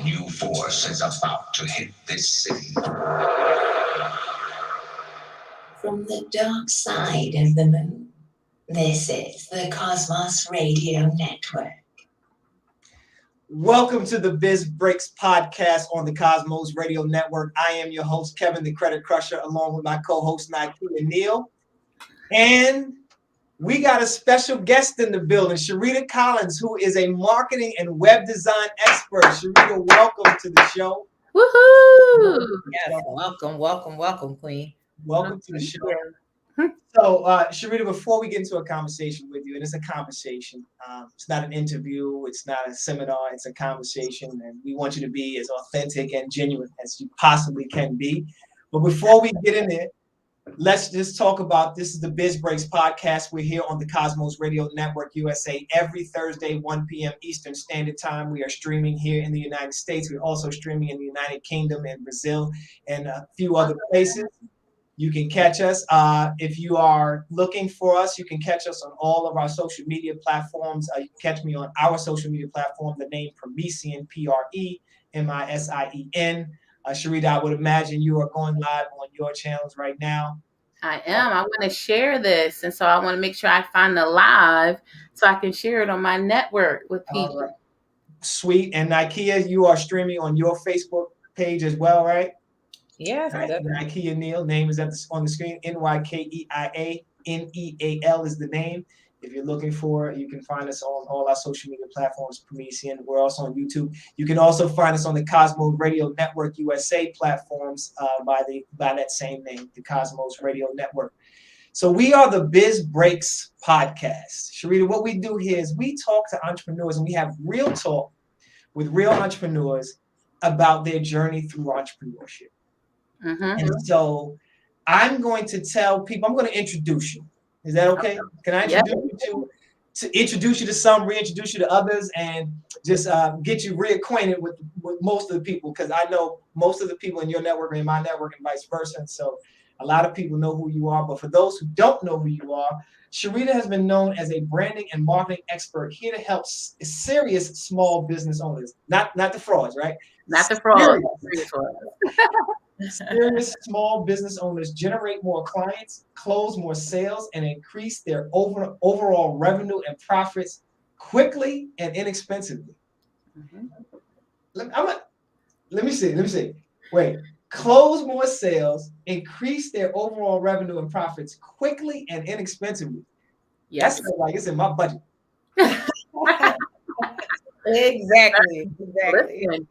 new force is about to hit this city. From the dark side of the moon, this is the Cosmos Radio Network. Welcome to the Biz Breaks Podcast on the Cosmos Radio Network. I am your host, Kevin the Credit Crusher, along with my co-host, Nike and Neil. And we got a special guest in the building, Sharita Collins, who is a marketing and web design expert. Sharita, welcome to the show. Woohoo! Yes, welcome, Queen. Welcome to the show. So, Sharita, before we get into a conversation with you, and it's a conversation, it's not an interview, it's not a seminar, it's a conversation, and we want you to be as authentic and genuine as you possibly can be. But before we get in there, let's just talk about, this is the Biz Breaks Podcast. We're here on the Cosmos Radio Network USA every Thursday, 1 p.m. Eastern Standard Time. We are streaming here in the United States. We're also streaming in the United Kingdom and Brazil and a few other places. You can catch us. If you are looking for us, you can catch us on all of our social media platforms. You can catch me on our social media platform, the name Premisian, Premisien. Sharita, I would imagine you are going live on your channels right now. I am. I want to share this. And so I want to make sure I find the live so I can share it on my network with people. Right. Sweet. And Nikea, you are streaming on your Facebook page as well, right? Yes. Right. Nikea Neal, name is on the screen. NYKEIA is the name. If you're looking for it, you can find us on all our social media platforms, Premisian. We're also on YouTube. You can also find us on the Cosmos Radio Network USA platforms by that same name, the Cosmos Radio Network. So we are the Biz Breaks Podcast. Sharita, what we do here is we talk to entrepreneurs and we have real talk with real entrepreneurs about their journey through entrepreneurship. Mm-hmm. And so I'm going to tell people, I'm going to introduce you. Is that okay? Can I introduce you to introduce you to some, reintroduce you to others, and just get you reacquainted with most of the people? Because I know most of the people in your network are in my network and vice versa. And so a lot of people know who you are. But for those who don't know who you are, Sharita has been known as a branding and marketing expert here to help serious small business owners. Not the frauds, right? Not the frauds. Serious small business owners generate more clients, close more sales, and increase their overall revenue and profits quickly and inexpensively. Mm-hmm. Let me see. Wait, close more sales, increase their overall revenue and profits quickly and inexpensively. Yes, that's like it's in my budget. Exactly. Listen,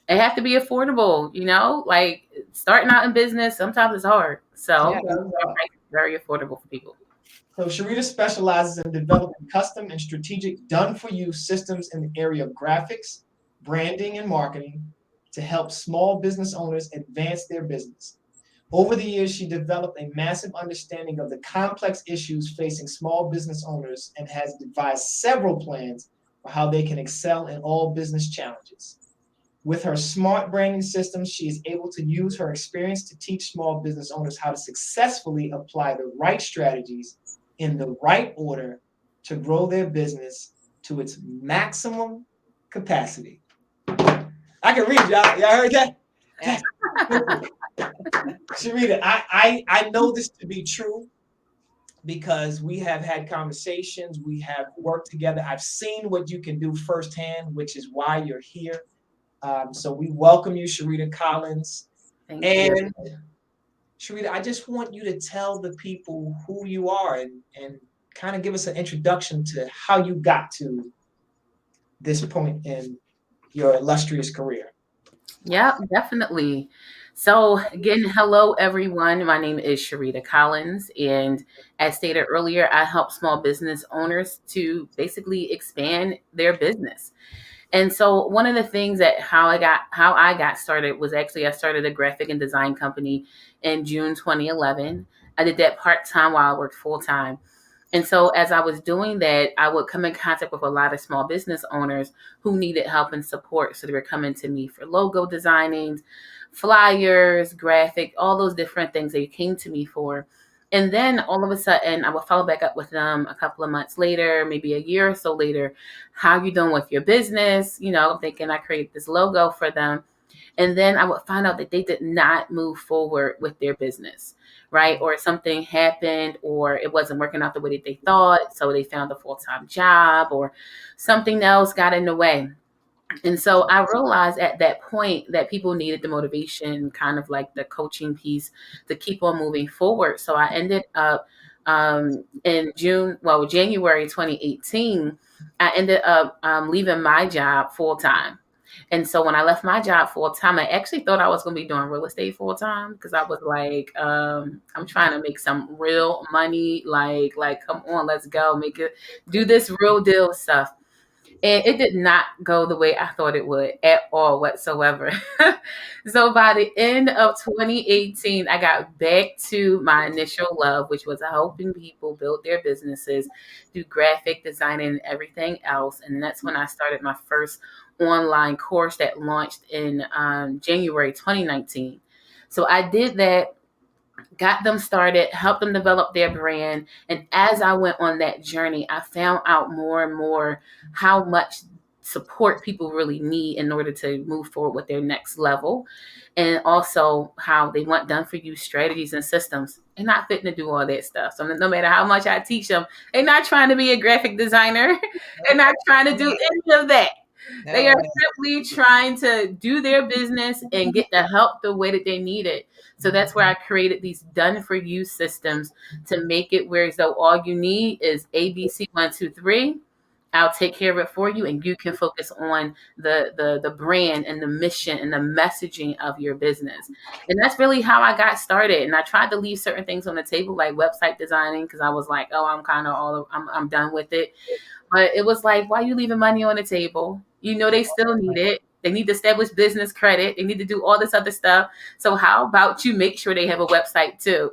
it has to be affordable, like starting out in business, sometimes it's hard. So it's very affordable for people. So Sharita specializes in developing custom and strategic done-for-you systems in the area of graphics, branding, and marketing to help small business owners advance their business. Over the years, she developed a massive understanding of the complex issues facing small business owners and has devised several plans for how they can excel in all business challenges. With her smart branding systems, she is able to use her experience to teach small business owners how to successfully apply the right strategies in the right order to grow their business to its maximum capacity. I can read, y'all. Y'all heard that? Sharita, I know this to be true because we have had conversations. We have worked together. I've seen what you can do firsthand, which is why you're here. So we welcome you, Sharita Collins. Thank you. Sharita, I just want you to tell the people who you are and kind of give us an introduction to how you got to this point in your illustrious career. Yeah, definitely. So again, hello, everyone. My name is Sharita Collins. And as stated earlier, I help small business owners to basically expand their business. And so one of the things that how I got started was actually I started a graphic and design company in June 2011. I did that part-time while I worked full-time. And so as I was doing that, I would come in contact with a lot of small business owners who needed help and support. So they were coming to me for logo designing, flyers, graphic, all those different things they came to me for. And then all of a sudden, I would follow back up with them a couple of months later, maybe a year or so later. How you doing with your business? I'm thinking I created this logo for them. And then I would find out that they did not move forward with their business, right? Or something happened, or it wasn't working out the way that they thought. So they found a full-time job, or something else got in the way. And so I realized at that point that people needed the motivation, kind of like the coaching piece, to keep on moving forward. So I ended up in January 2018, I ended up leaving my job full time. And so when I left my job full time, I actually thought I was going to be doing real estate full time, because I was like, I'm trying to make some real money. Like, come on, let's go, do this real deal stuff. And it did not go the way I thought it would at all whatsoever. So by the end of 2018, I got back to my initial love, which was helping people build their businesses, do graphic design and everything else. And that's when I started my first online course that launched in January 2019. So I did that, got them started, helped them develop their brand. And as I went on that journey, I found out more and more how much support people really need in order to move forward with their next level. And also how they want done for you strategies and systems. They're not fitting to do all that stuff. So no matter how much I teach them, they're not trying to be a graphic designer. They're not trying to do any of that. They are simply trying to do their business and get the help the way that they need it. So that's where I created these done-for-you systems to make it where as though all you need is ABC 1, 2, 3. I'll take care of it for you, and you can focus on the brand and the mission and the messaging of your business. And that's really how I got started. And I tried to leave certain things on the table, like website designing, because I was like, oh, I'm done with it. But it was like, why are you leaving money on the table? They still need it. They need to establish business credit. They need to do all this other stuff. So how about you make sure they have a website too?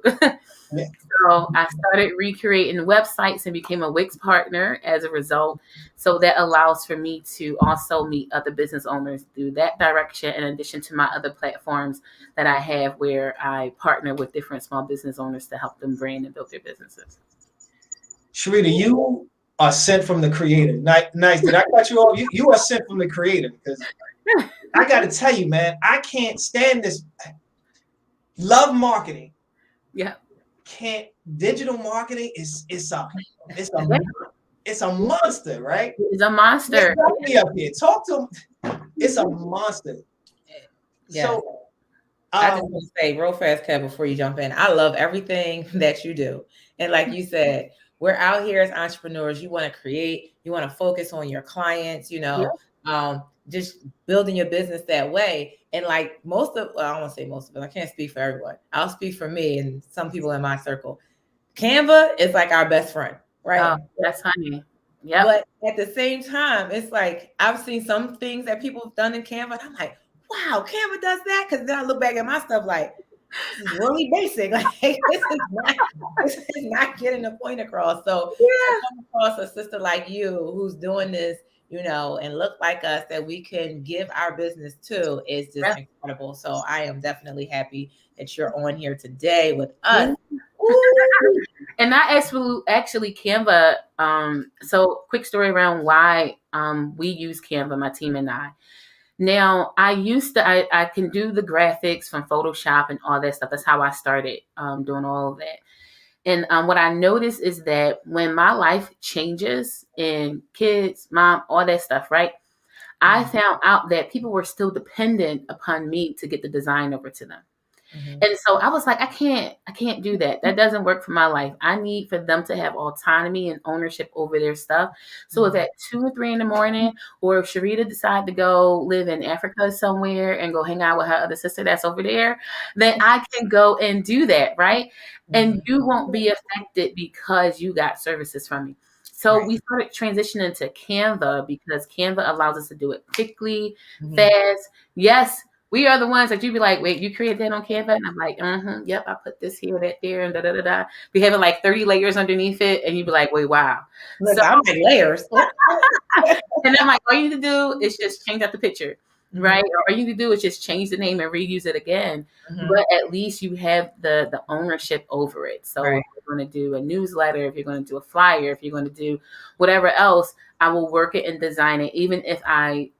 Yeah. So I started recreating websites and became a Wix partner as a result. So that allows for me to also meet other business owners through that direction, in addition to my other platforms that I have where I partner with different small business owners to help them brand and build their businesses. Sharita, you are sent from the creator. Nice. Did I cut you off? You are sent from the creator, because I got to tell you, man, I can't stand this. Love marketing. Yeah. Digital marketing is a monster, right? It's a monster. Talk me up here. Talk to him. It's a monster. Yeah. So I just want to say real fast, Kev, before you jump in, I love everything that you do. And like you said, we're out here as entrepreneurs. You want to create, you want to focus on your clients, just building your business that way. And like I don't want to say most of it. I can't speak for everyone. I'll speak for me and some people in my circle. Canva is like our best friend, right? Oh, that's honey. Yeah. But at the same time, it's like I've seen some things that people have done in Canva, and I'm like, wow, Canva does that? Because then I look back at my stuff like, this is really basic. Like this is not getting the point across. So I come across a sister like you who's doing this, and look like us that we can give our business to is just incredible. So I am definitely happy that you're on here today with us. And I actually Canva. So quick story around why we use Canva, my team and I. Now, I can do the graphics from Photoshop and all that stuff. That's how I started doing all of that. And what I noticed is that when my life changes and kids, mom, all that stuff, right? I found out that people were still dependent upon me to get the design over to them. Mm-hmm. And so I was like, I can't do that. That doesn't work for my life. I need for them to have autonomy and ownership over their stuff. So if at 2 or 3 in the morning, or if Sharita decide to go live in Africa somewhere and go hang out with her other sister that's over there, then I can go and do that, right? Mm-hmm. And you won't be affected because you got services from me. So we started transitioning to Canva because Canva allows us to do it quickly, fast. Yes. We are the ones that you be like, wait, you create that on Canva? And I'm like, yep, I put this here, that there, and da-da-da-da. We have like 30 layers underneath it. And you'd be like, wait, wow. Look, I'm like layers. And I'm like, all you need to do is just change out the picture. right? Or you can do is just change the name and reuse it again. Mhm. But at least you have the ownership over it. So Right. if you're going to do a newsletter, if you're going to do a flyer, if you're going to do whatever else, I will work it and design it, even if I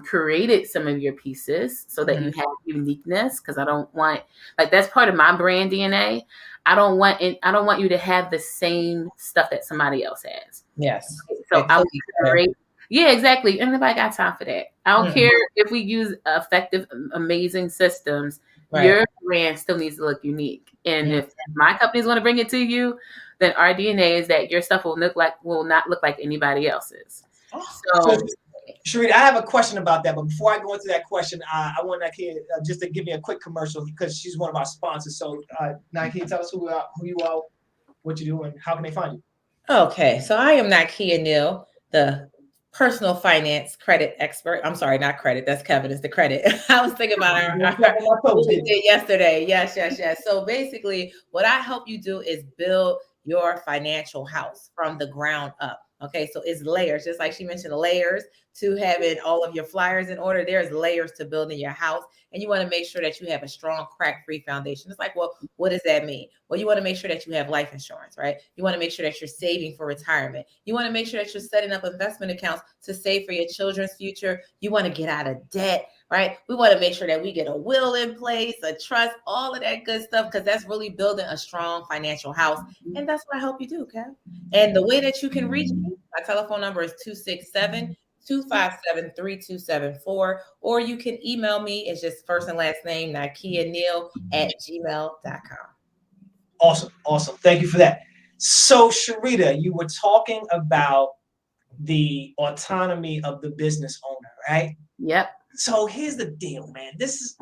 created some of your pieces so that you have uniqueness. Because I don't want, like, that's part of my brand DNA. I don't want you to have the same stuff that somebody else has. Yes. So It I will could be better. create. Yeah, exactly. And nobody got time for that. I don't care if we use effective, amazing systems. Right. Your brand still needs to look unique. And if my company's going to bring it to you, then our DNA is that your stuff will not look like anybody else's. So Sharita, I have a question about that, but before I go into that question, I want Nakia just to give me a quick commercial because she's one of our sponsors. So, Nakia, tell us who you are, what you do, and how can they find you? Okay, so I am Nakia Neal, the personal finance credit expert. I'm sorry, not credit. That's Kevin. It's the credit. I was thinking about what we did yesterday. Yes. So basically, what I help you do is build your financial house from the ground up. Okay, so it's layers, just like she mentioned, layers to having all of your flyers in order. There's layers to building your house, and you want to make sure that you have a strong, crack-free foundation. It's like, well, what does that mean? Well, you want to make sure that you have life insurance, right? You want to make sure that you're saving for retirement. You want to make sure that you're setting up investment accounts to save for your children's future. You want to get out of debt, right? We want to make sure that we get a will in place, a trust, all of that good stuff, because that's really building a strong financial house. And that's what I help you do, Kev. And the way that you can reach me, my telephone number is 267-257-3274, or you can email me. It's just first and last name, nakianeal@gmail.com. Awesome. Thank you for that. So, Sharita, you were talking about the autonomy of the business owner, right? Yep. So here's the deal, man. This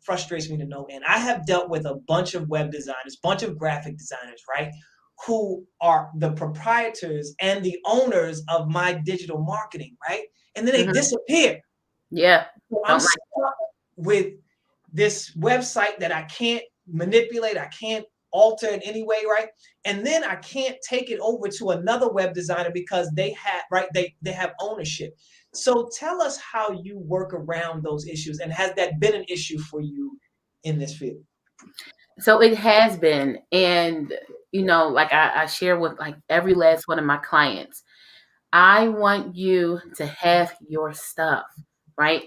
frustrates me to no end. I have dealt with a bunch of web designers, bunch of graphic designers, right? Who are the proprietors and the owners of my digital marketing, right? And then they disappear. Yeah. So I'm stuck with this website that I can't manipulate, I can't alter in any way, right? And then I can't take it over to another web designer because they have ownership. So tell us how you work around those issues, and has that been an issue for you in this field? So it has been, and like I share with like every last one of my clients, I want you to have your stuff, right?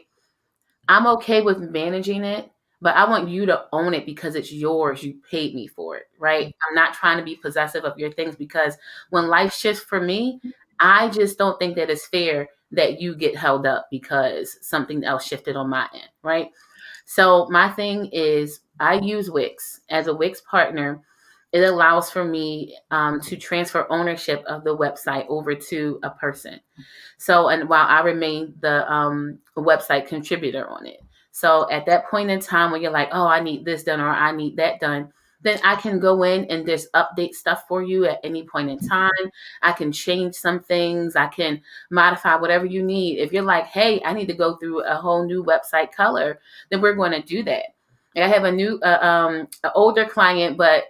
I'm okay with managing it, but I want you to own it because it's yours. You paid me for it, right? I'm not trying to be possessive of your things, because when life shifts for me, I just don't think that it's fair that you get held up because something else shifted on my end, right? So my thing is, I use Wix. As a Wix partner, it allows for me to transfer ownership of the website over to a person. So, and while I remain the website contributor on it. So at that point in time when you're like, oh, I need this done or I need that done, then I can go in and just update stuff for you at any point in time. I can change some things. I can modify whatever you need. If you're like, hey, I need to go through a whole new website color, then we're going to do that. I have a new, an older client, but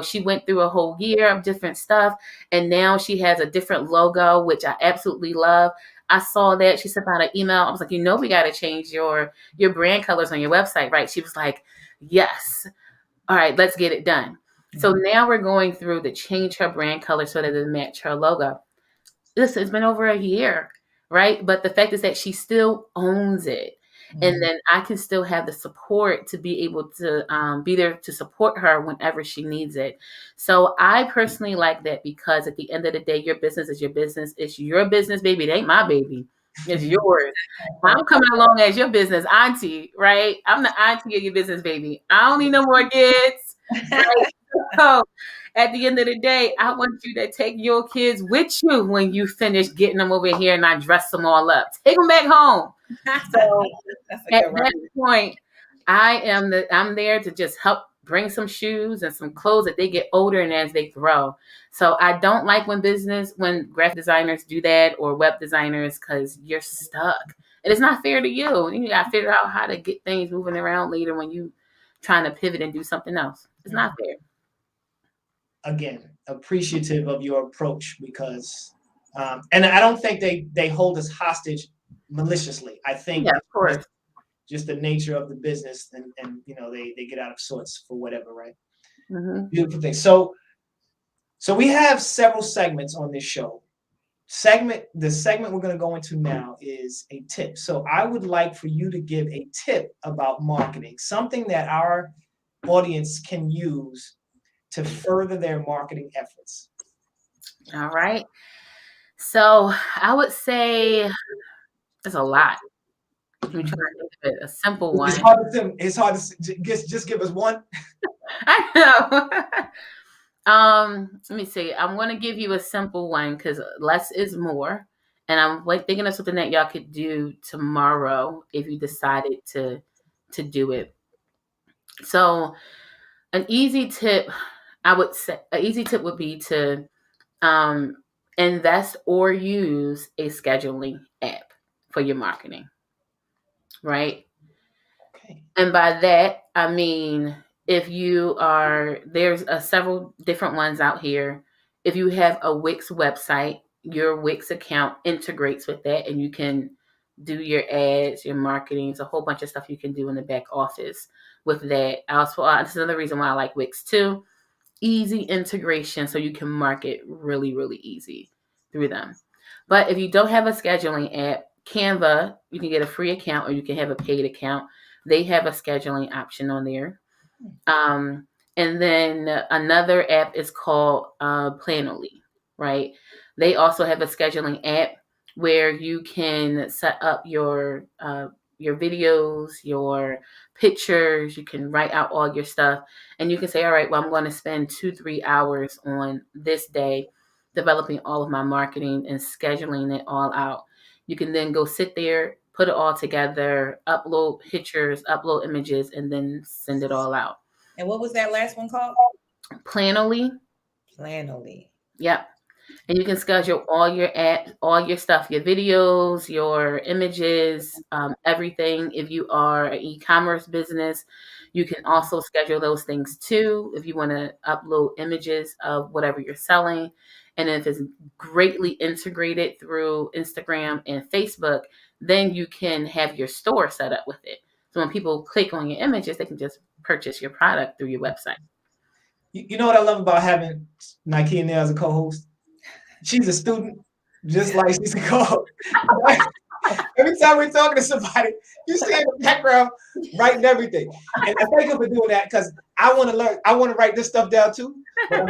she went through a whole year of different stuff, and now she has a different logo, which I absolutely love. I saw that she sent out an email. I was like, we got to change your brand colors on your website, right? She was like, yes. All right, let's get it done. So now we're going through to change her brand color so that it match her logo. Listen, it's been over a year, right? But the fact is that she still owns it. And then I can still have the support to be able to be there to support her whenever she needs it. So I personally like that, because at the end of the day, your business is your business. It's your business, baby. It ain't my baby. It's yours. I'm coming along as your business auntie, right? I'm the auntie of your business, baby. I don't need no more kids. Right? So at the end of the day, I want you to take your kids with you when you finish getting them over here and I dress them all up. Take them back home. So at that point, I'm there to just help bring some shoes and some clothes that they get older and as they grow. So I don't like when graphic designers do that, or web designers, because you're stuck. And it's not fair to you. You got to figure out how to get things moving around later when you trying to pivot and do something else. It's not fair. Again, appreciative of your approach, because and I don't think they hold us hostage maliciously. I think Yeah, of course. just the nature of the business, and they get out of sorts for whatever, right? Mm-hmm. Beautiful thing. So we have several segments on this show. The segment we're going to go into now is a tip. So I would like for you to give a tip about marketing, something that our audience can use to further their marketing efforts. All right. So I would say there's a lot. Let me try to think of it. A simple one. It's hard to just give us one. I know. Let me see. I'm going to give you a simple one because less is more. And I'm thinking of something that y'all could do tomorrow if you decided to do it. So an easy tip, I would say, an easy tip would be to invest or use a scheduling app for your marketing, right? Okay. And by that, I mean, if you are, there's several different ones out here. If you have a Wix website, your Wix account integrates with that and you can do your ads, your marketing. It's a whole bunch of stuff you can do in the back office with that. Also, this is another reason why I like Wix too. Easy integration so you can market really, really easy through them. But if you don't have a scheduling app, Canva, you can get a free account or you can have a paid account. They have a scheduling option on there. And then another app is called Planoly, right? They also have a scheduling app where you can set up your videos, your pictures. You can write out all your stuff, and you can say, all right, well, I'm going to spend 2-3 hours on this day developing all of my marketing and scheduling it all out. You can then go sit there, put it all together, upload pictures, upload images, and then send it all out. And what was that last one called? Planoly. Planoly. Yep. And you can schedule all your apps, all your stuff, your videos, your images, everything. If you are an e-commerce business, you can also schedule those things too. If you want to upload images of whatever you're selling. And if it's greatly integrated through Instagram and Facebook, then you can have your store set up with it. So when people click on your images, they can just purchase your product through your website. You know what I love about having Nike in there as a co-host? She's a student, just like she's a co-host. Every time we're talking to somebody, you see in the background writing everything. And I thank you for doing that because I want to learn. I want to write this stuff down too. But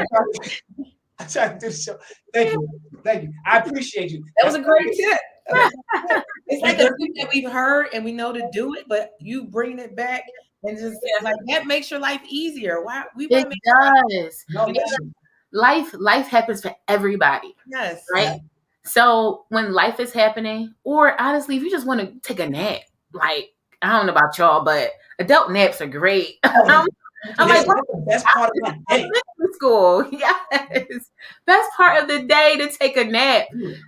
I'm trying to do the show. Thank you. I appreciate you. That was a great tip. It's like a thing that we've heard and we know to do it, but you bringing it back and just like that makes your life easier. Why we it does. No, life happens for everybody. Yes. Right. So when life is happening, or honestly, if you just want to take a nap, like I don't know about y'all, but adult naps are great. I'm like, what's the best part of my day? School, yes, best part of the day to take a nap.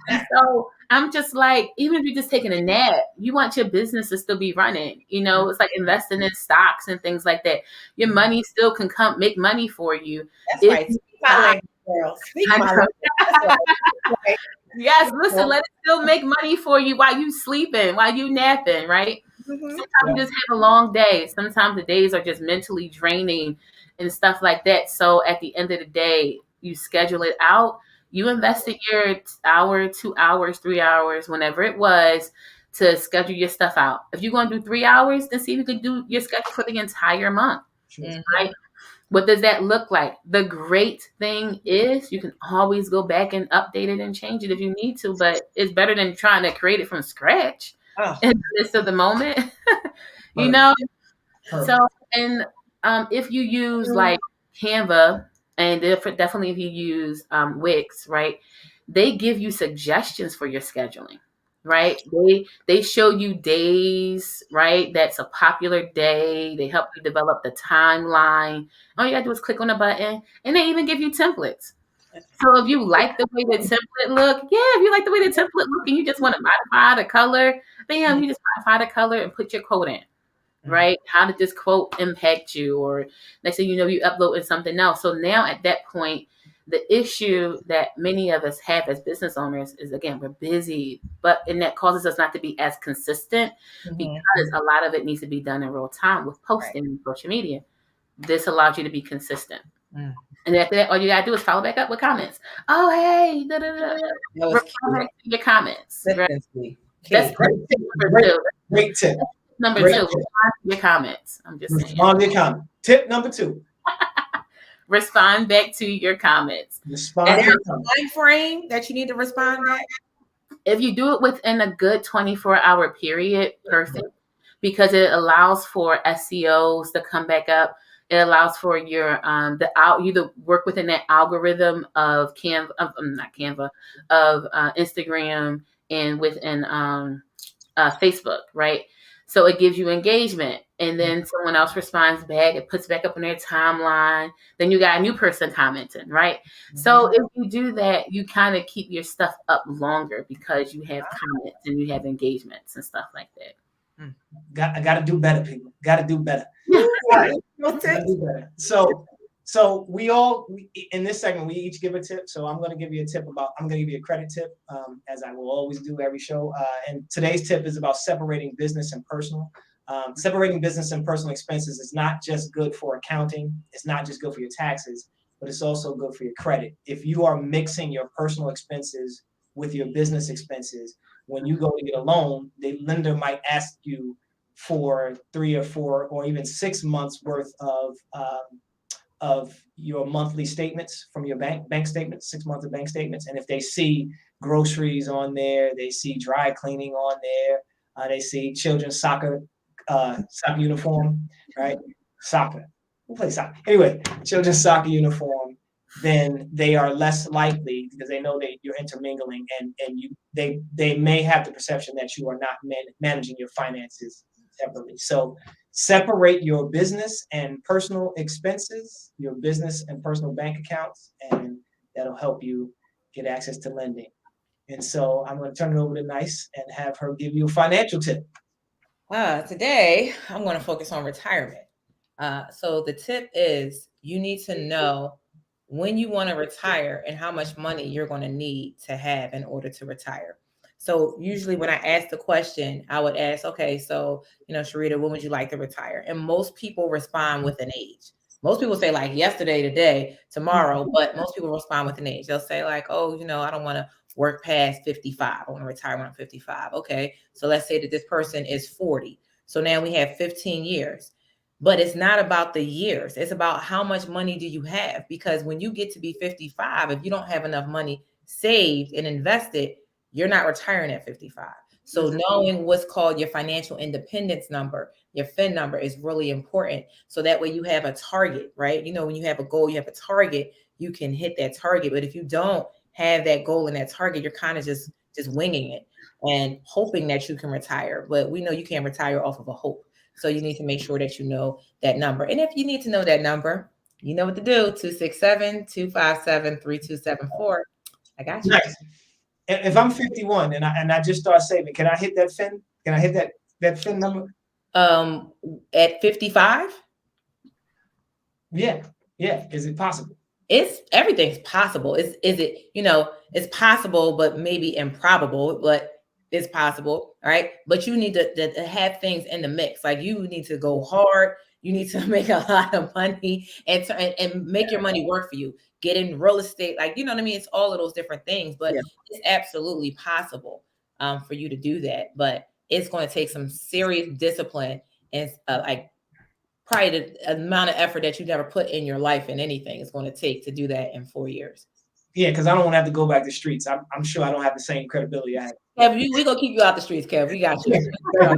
And so I'm just like, even if you're just taking a nap, you want your business to still be running. You know, it's like investing in stocks and things like that. Your money still can make money for you. That's right. Speak my language, girl. Speak my language. Yes, listen, let it still make money for you while you sleeping, while you napping, right? Mm-hmm. Sometimes you just have a long day. Sometimes the days are just mentally draining and stuff like that. So at the end of the day, you schedule it out. You invested your hour, 2 hours, 3 hours, whenever it was, to schedule your stuff out. If you're going to do 3 hours, then see if you can do your schedule for the entire month. Mm-hmm. Right? What does that look like? The great thing is you can always go back and update it and change it if you need to, but it's better than trying to create it from scratch in the midst of the moment. You know? So, and if you use like Canva, and definitely if you use Wix, right? They give you suggestions for your scheduling, right? They show you days, right? That's a popular day. They help you develop the timeline. All you gotta do is click on a button, and they even give you templates. So if you like the way the template look, if you like the way the template look, and you just want to modify the color, bam, you just modify the color and put your quote in. Right? How did this quote impact you? Or next thing you know, you upload in something else. So now at that point, The issue that many of us have as business owners is, again, we're busy, and that causes us not to be as consistent because a lot of it needs to be done in real time with posting and social media. This allows you to be consistent. And after that, all you gotta do is follow back up with comments. Oh, hey, reply back to your comments. Right? That's number two. Great tip. Number two, respond to your comments. I'm just saying. Respond to your comment. Tip number 2. Respond back to your comments. Respond. And there's a time frame that you need to respond back. If you do it within a good 24-hour period, perfect, because it allows for SEOs to come back up. It allows for your you to work within that algorithm of Instagram and within Facebook, right? So it gives you engagement, and then someone else responds back. It puts back up on their timeline. Then you got a new person commenting, right? So if you do that, you kind of keep your stuff up longer because you have comments and you have engagements and stuff like that. I got to do better, people. Got to do better. So we in this segment, we each give a tip. So I'm going to give you a credit tip, as I will always do every show. And today's tip is about separating business and personal. Separating business and personal expenses is not just good for accounting. It's not just good for your taxes, but it's also good for your credit. If you are mixing your personal expenses with your business expenses, when you go to get a loan, the lender might ask you for 3 or 4 or even 6 months worth of your monthly statements from your bank statements, 6 months of bank statements. And if they see groceries on there, they see dry cleaning on there, they see children's soccer uniform, right? Soccer. We'll play soccer. Anyway, children's soccer uniform, then they are less likely, because they know that you're intermingling, and they may have the perception that you are not managing your finances separately. So separate your business and personal expenses, your business and personal bank accounts, and that'll help you get access to lending. And so I'm going to turn it over to Nice and have her give you a financial tip. Today, I'm going to focus on retirement. So the tip is you need to know when you want to retire and how much money you're going to need to have in order to retire. So usually when I ask the question, I would ask, okay, so, Sharita, when would you like to retire? And most people respond with an age. Most people say like yesterday, today, tomorrow, but most people respond with an age. They'll say like, oh, I don't want to work past 55. I want to retire when I'm 55. Okay. So let's say that this person is 40. So now we have 15 years. But it's not about the years. It's about how much money do you have? Because when you get to be 55, if you don't have enough money saved and invested, you're not retiring at 55. So knowing what's called your financial independence number, your FIN number, is really important. So that way you have a target, right? When you have a goal, you have a target, you can hit that target. But if you don't have that goal and that target, you're kind of just winging it and hoping that you can retire. But we know you can't retire off of a hope. So you need to make sure that you know that number. And if you need to know that number, you know what to do. 267-257-3274. I got you. Nice. If I'm 51 and I just start saving, can I hit that FIN? Can I hit that FIN number? At 55? Yeah. Is it possible? Everything's possible. It's possible, but maybe improbable, but it's possible. All right. But you need to have things in the mix. Like you need to go hard. You need to make a lot of money and make your money work for you. Get in real estate. Like, you know what I mean? It's all of those different things, but it's absolutely possible for you to do that. But it's going to take some serious discipline and probably the amount of effort that you never put in your life in anything is going to take to do that in 4 years. Yeah, because I don't want to have to go back to the streets. I'm sure I don't have the same credibility I have. Kev, we're going to keep you out the streets, Kev. We got you. All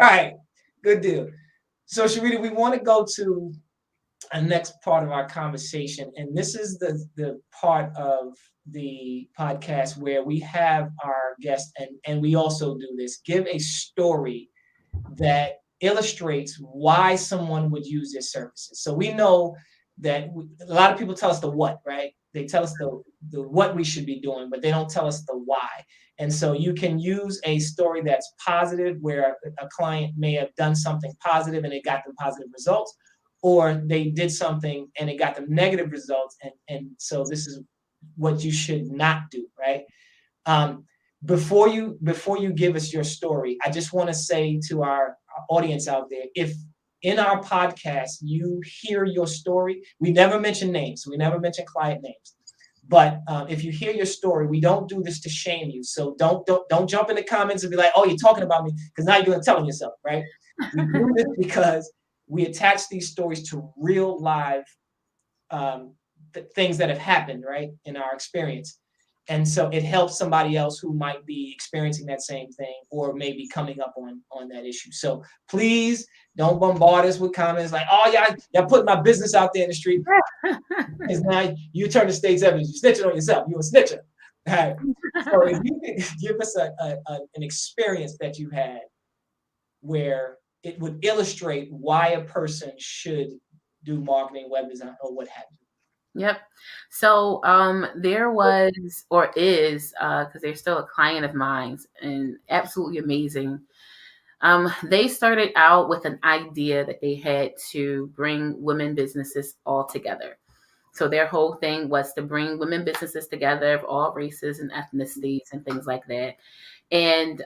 right, good deal. So, Sharita, we want to go to a next part of our conversation. And this is the part of the podcast where we have our guests, and we also do this, give a story that illustrates why someone would use their services. So we know that a lot of people tell us the what, right? They tell us the what we should be doing, but they don't tell us the why. And so you can use a story that's positive, where a client may have done something positive and it got them positive results, or they did something and it got them negative results, and so this is what you should not do, right? Before you give us your story, I just want to say to our audience out there, if in our podcast you hear your story, we never mention names, we never mention client names, but if you hear your story, we don't do this to shame you. So don't jump in the comments and be like, oh, you're talking about me, because now you're telling yourself, right? We do this because we attach these stories to real live things that have happened, right, in our experience. And so it helps somebody else who might be experiencing that same thing or maybe coming up on that issue. So please don't bombard us with comments like, oh, yeah, you're putting my business out there in the street. Because now you turn the state's evidence. You're snitching on yourself. You're a snitcher. All right. So if you could give us an experience that you had where it would illustrate why a person should do marketing, web design, or what have you. Yep. So there was or is, because they're still a client of mine and absolutely amazing. They started out with an idea that they had to bring women businesses all together. So their whole thing was to bring women businesses together of all races and ethnicities and things like that. And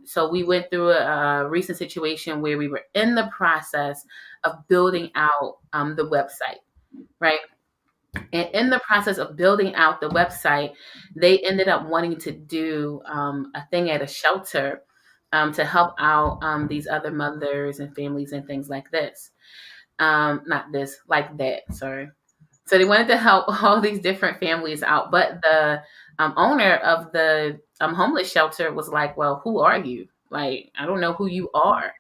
so we went through a recent situation where we were in the process of building out the website, right? And in the process of building out the website, they ended up wanting to do a thing at a shelter to help out these other mothers and families and things like this. Not this, like that, sorry. So they wanted to help all these different families out. But the owner of the homeless shelter was like, well, who are you? Like, I don't know who you are.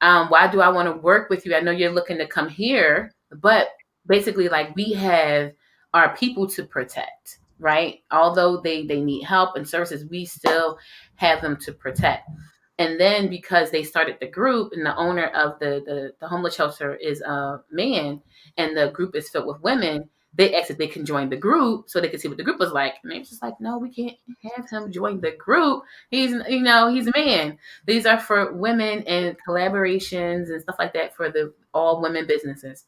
Why do I want to work with you? I know you're looking to come here, but basically, like, we have our people to protect, right? Although they need help and services, we still have them to protect. And then because they started the group and the owner of the homeless shelter is a man and the group is filled with women, they asked if they can join the group so they could see what the group was like. And they was just like, no, we can't have him join the group. He's a man. These are for women and collaborations and stuff like that for the all women businesses.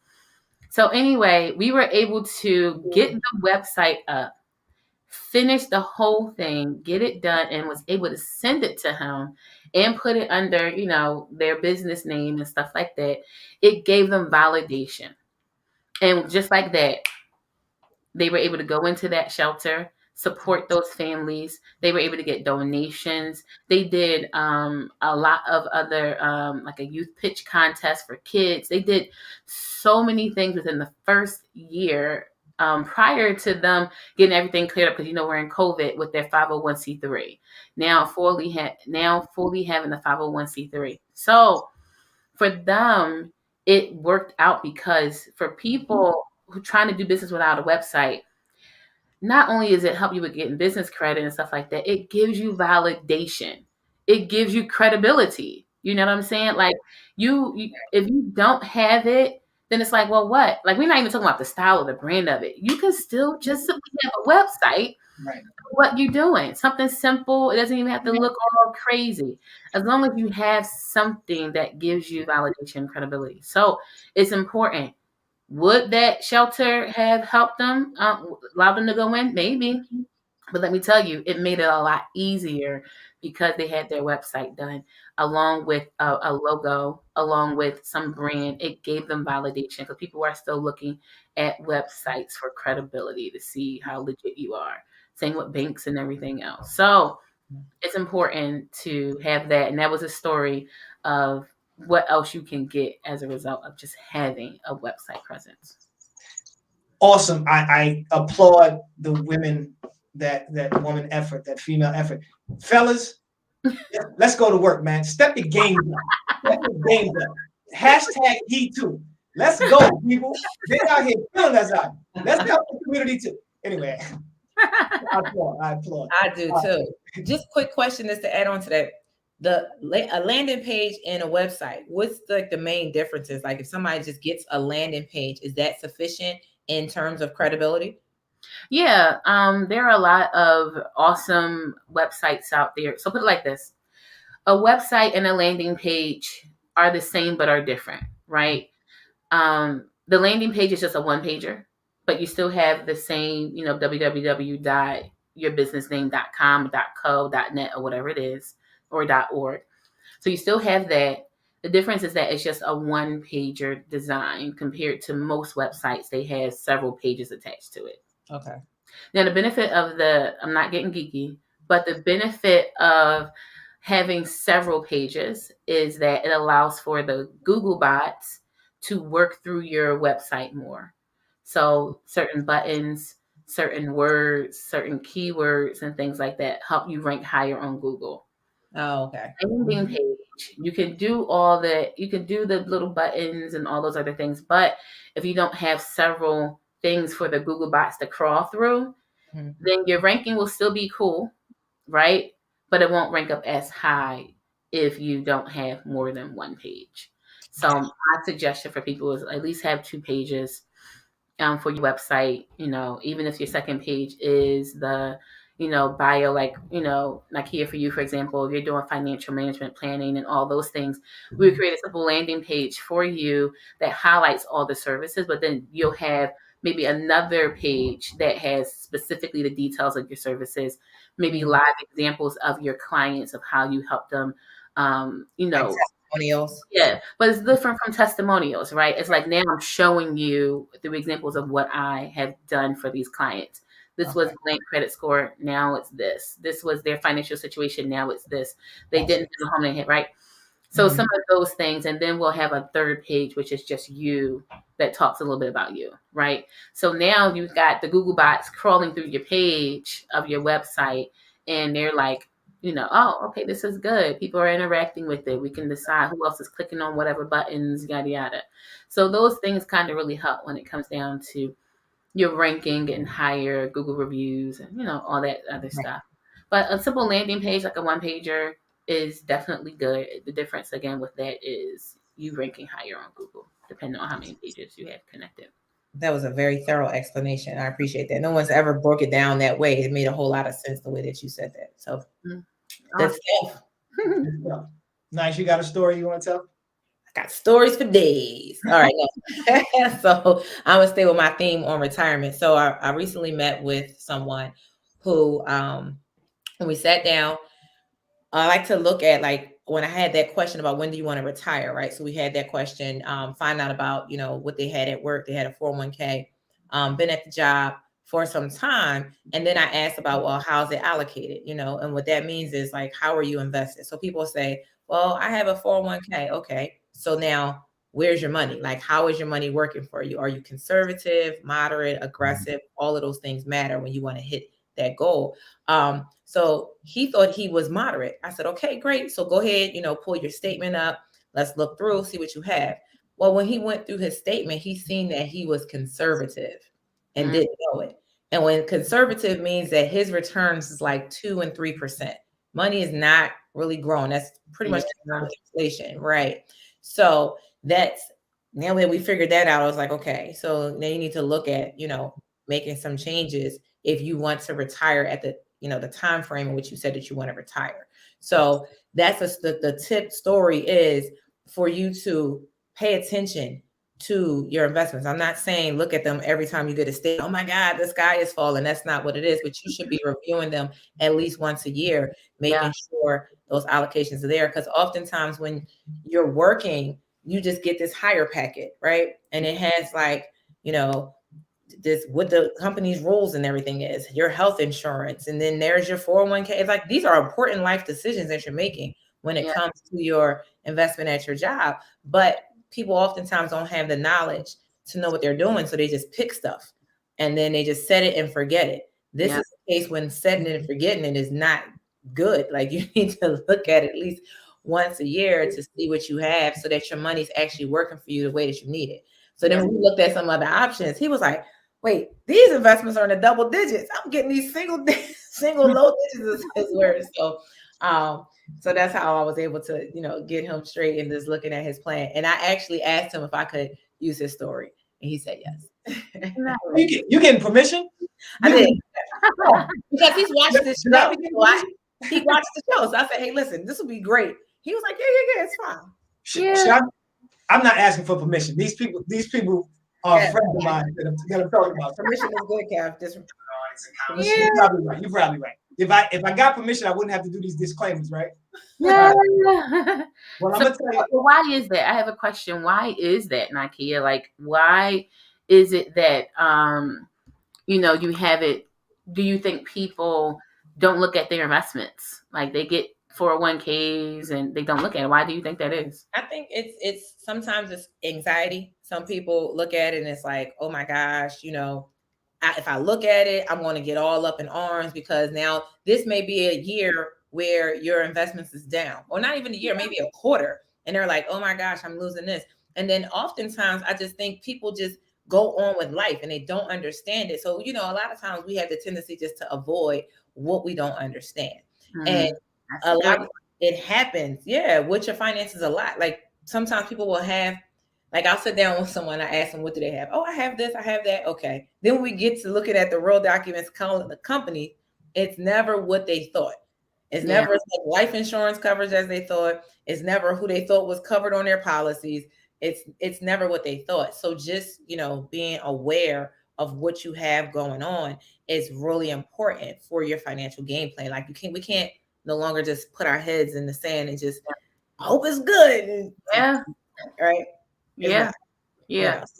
So anyway, we were able to get the website up, finish the whole thing, get it done, and was able to send it to him and put it under, their business name and stuff like that. It gave them validation. And just like that, they were able to go into that shelter, support those families. They were able to get donations. They did a lot of other, like a youth pitch contest for kids. They did so many things within the first year prior to them getting everything cleared up, because we're in COVID with their 501c3. Now fully having the 501c3. So for them, it worked out because for people who are trying to do business without a website, not only does it help you with getting business credit and stuff like that, it gives you validation. It gives you credibility. You know what I'm saying? Like you if you don't have it, then it's like, well, what? Like, we're not even talking about the style or the brand of it. You can still just simply have a website. Right. What you're doing, something simple. It doesn't even have to look all crazy. As long as you have something that gives you validation and credibility. So it's important. Would that shelter have helped them, allowed them to go in? Maybe. But let me tell you, it made it a lot easier because they had their website done, along with a logo, along with some brand. It gave them validation because people are still looking at websites for credibility to see how legit you are. Same with banks and everything else. So it's important to have that. And that was a story of what else you can get as a result of just having a website presence. Awesome. I applaud the women, that woman effort, that female effort. Fellas, let's go to work, man. Step the game up. Step the game up. Hashtag he too. Let's go, people. They're out here killing us out. Let's help the community too. Anyway, I applaud. I do too. Just quick question is to add on to that. A landing page and a website, what's like the main differences? Like, if somebody just gets a landing page, is that sufficient in terms of credibility? Yeah, there are a lot of awesome websites out there. So put it like this. A website and a landing page are the same but are different, right? The landing page is just a one pager, but you still have the same, www.yourbusinessname.com, .co, .net, or whatever it is, or .org. So you still have that. The difference is that it's just a one pager design compared to most websites. They have several pages attached to it. Okay. Now, the benefit of I'm not getting geeky, but the benefit of having several pages is that it allows for the Google bots to work through your website more. So certain buttons, certain words, certain keywords, and things like that help you rank higher on Google. Oh, okay. Landing page, you can do all that. You can do the little buttons and all those other things. But if you don't have several things for the Google bots to crawl through, then your ranking will still be cool, right? But it won't rank up as high if you don't have more than one page. So my suggestion for people is at least have 2 pages for your website. Even if your second page is the bio, like here for you, for example, if you're doing financial management planning and all those things, we would create a simple landing page for you that highlights all the services, but then you'll have maybe another page that has specifically the details of your services, maybe live examples of your clients of how you help them, Like testimonials. Yeah, but it's different from testimonials, right? It's like now I'm showing you through examples of what I have done for these clients. This was blank credit score. Now it's this. This was their financial situation. Now it's this. They didn't have a home they hit, right? So some of those things, and then we'll have a third page, which is just you, that talks a little bit about you, right? So now you've got the Google bots crawling through your page of your website, and they're like, oh, okay, this is good. People are interacting with it. We can decide who else is clicking on whatever buttons, yada, yada. So those things kind of really help when it comes down to your ranking and higher Google reviews and, all that other stuff. But a simple landing page, like a one pager, is definitely good. The difference, again, with that is you ranking higher on Google, depending on how many pages you have connected. That was a very thorough explanation. I appreciate that. No one's ever broke it down that way. It made a whole lot of sense the way that you said that. So that's stuff. Nice. You got a story you want to tell? I got stories for days. All right. So I'm going to stay with my theme on retirement. So I recently met with someone who, when we sat down, I like to look at, like, when I had that question about when do you want to retire, right? So we had that question, find out about, what they had at work. They had a 401k, been at the job for some time. And then I asked about, well, how's it allocated, and what that means is, like, how are you invested? So people say, well, I have a 401k. Okay. So now where's your money? Like, how is your money working for you? Are you conservative, moderate, aggressive? All of those things matter when you want to hit that goal. So he thought he was moderate. I said, okay, great. So go ahead, pull your statement up. Let's look through, see what you have. Well, when he went through his statement, he seen that he was conservative and didn't know it. And when conservative means that his returns is like 2 and 3%. Money is not really growing. That's pretty much inflation, right? So that's, now that we figured that out, I was like, okay, so now you need to look at, making some changes if you want to retire at the, the time frame in which you said that you want to retire. So that's the tip story is for you to pay attention to your investments. I'm not saying look at them every time you get a statement. Oh my God, the sky is falling. That's not what it is, but you should be reviewing them at least once a year, making sure those allocations are there. Because oftentimes when you're working, you just get this hire packet, right? And it has, like, this, what the company's rules and everything is, your health insurance, and then there's your 401k. It's like, these are important life decisions that you're making when it comes to your investment at your job. But people oftentimes don't have the knowledge to know what they're doing. So they just pick stuff and then they just set it and forget it. This is the case when setting it and forgetting it is not good. Like, you need to look at it at least once a year to see what you have so that your money's actually working for you the way that you need it. So then when we looked at some other options, he was like, wait, these investments are in the double digits. I'm getting these single low digits as words. So that's how I was able to, get him straight and just looking at his plan. And I actually asked him if I could use his story, and he said yes. You getting permission? I did. Because he's watched this show. He watched the show. So I said, hey, listen, this will be great. He was like, yeah, it's fine. I'm not asking for permission. These people are friends of mine that I'm talking about. Permission is good, Kev. Just You're probably right. You're probably right. If I got permission, I wouldn't have to do these disclaimers, right? Yeah. Well, I'm So gonna tell you. why is that? I have a question. Why is that, Nakia? Like, why is it that you have it? Do you think people don't look at their investments? Like they get 401ks and they don't look at it. Why do you think that is? I think it's sometimes it's anxiety. Some people look at it and it's like, oh my gosh, if I look at it, I'm going to get all up in arms because now this may be a year where your investments is down, or not even a year, maybe a quarter. And they're like, oh my gosh, I'm losing this. And then oftentimes I just think people just go on with life and they don't understand it. So, a lot of times we have the tendency just to avoid what we don't understand. And a lot of it happens, with your finances a lot. Like sometimes people will have, like I'll sit down with someone, I ask them, what do they have? Oh, I have this, I have that. Okay. Then we get to looking at the real documents, calling the company. It's never what they thought. It's never like life insurance coverage as they thought. It's never who they thought was covered on their policies. It's never what they thought. So just, being aware of what you have going on is really important for your financial game plan. Like we can't no longer just put our heads in the sand and just hope it's good. Yeah. Right. Yeah. Makes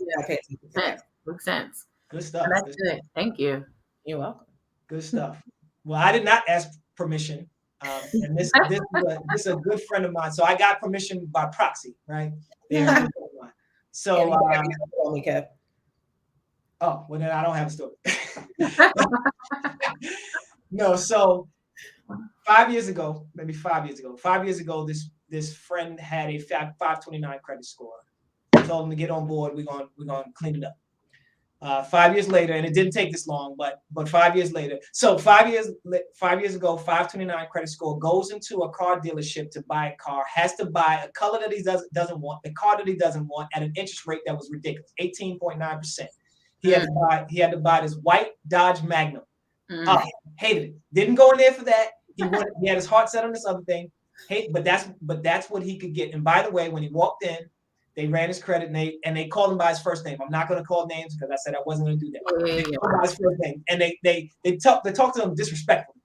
sense. Good stuff. That's good. Thank you. You're welcome. Good stuff. Well, I did not ask permission. And this is a good friend of mine. So I got permission by proxy, right? So, oh, well then I don't have a story. No, so 5 years ago, this friend had a 529 credit score. I told him to get on board. We're gonna clean it up. 5 years later, and it didn't take this long, but 5 years later. So 5 years ago, 529 credit score, goes into a car dealership to buy a car, has to buy a color that he doesn't want, the car that he doesn't want at an interest rate that was ridiculous, 18.9%. He had to buy this white Dodge Magnum. Hated it. Didn't go in there for that. He had his heart set on this other thing. But that's what he could get. And by the way, when he walked in, they ran his credit and they called him by his first name. I'm not going to call names because I said I wasn't going to do that. They called him by his first name, and they talk to him disrespectfully.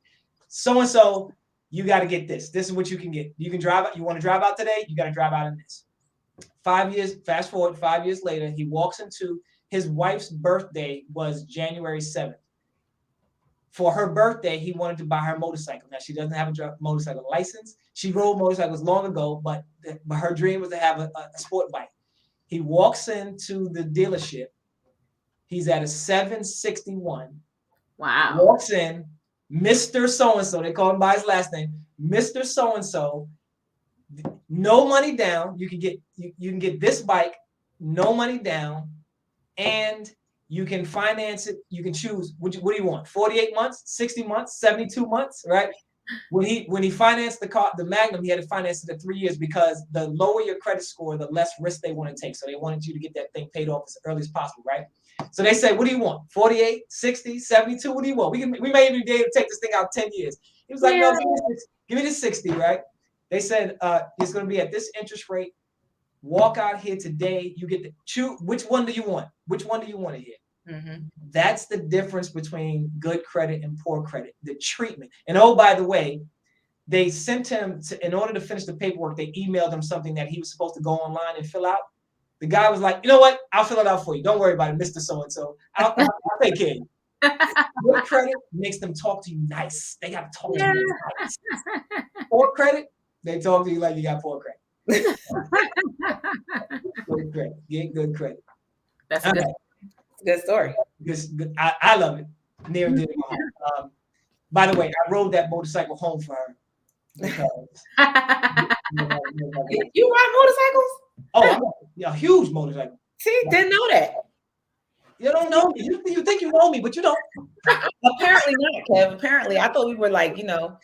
So and so, you got to get this. This is what you can get. You can drive out. You want to drive out today? You got to drive out in this. 5 years. Fast forward 5 years later, he walks into his wife's birthday was January 7th. For her birthday, he wanted to buy her motorcycle. Now, she doesn't have a motorcycle license. She rode motorcycles long ago, but her dream was to have a sport bike. He walks into the dealership. He's at a 761. Wow. Walks in, Mr. So-and-so. They call him by his last name. Mr. So-and-so. No money down. You can get this bike, no money down, and you can finance it. You can choose. What do you want? 48 months, 60 months, 72 months, right? When he financed the car, the Magnum, he had to finance it at 3 years because the lower your credit score, the less risk they want to take. So they wanted you to get that thing paid off as early as possible, right? So they say, what do you want? 48, 60, 72? What do you want? We may even be able to take this thing out 10 years. He was like, no, give me the 60, right? They said it's going to be at this interest rate. Walk out here today. You get to choose. Which one do you want? Which one do you want to hit? Mm-hmm. That's the difference between good credit and poor credit, the treatment. And oh, by the way, they sent him in order to finish the paperwork, they emailed him something that he was supposed to go online and fill out. The guy was like, you know what? I'll fill it out for you. Don't worry about it, Mr. So-and-so. I'll take care of you. Good credit makes them talk to you nice. They got to talk to you nice. Poor credit, they talk to you like you got poor credit. Good credit. Get good credit. That's good. Good story. Good. I love it. Near and dear to my heart. By the way, I rode that motorcycle home for her. Because, you ride motorcycles? Oh, a huge motorcycle. See, didn't know that. You don't know me. You think you know me, but you don't. Apparently not, Kev. Apparently, I thought we were like, we tight.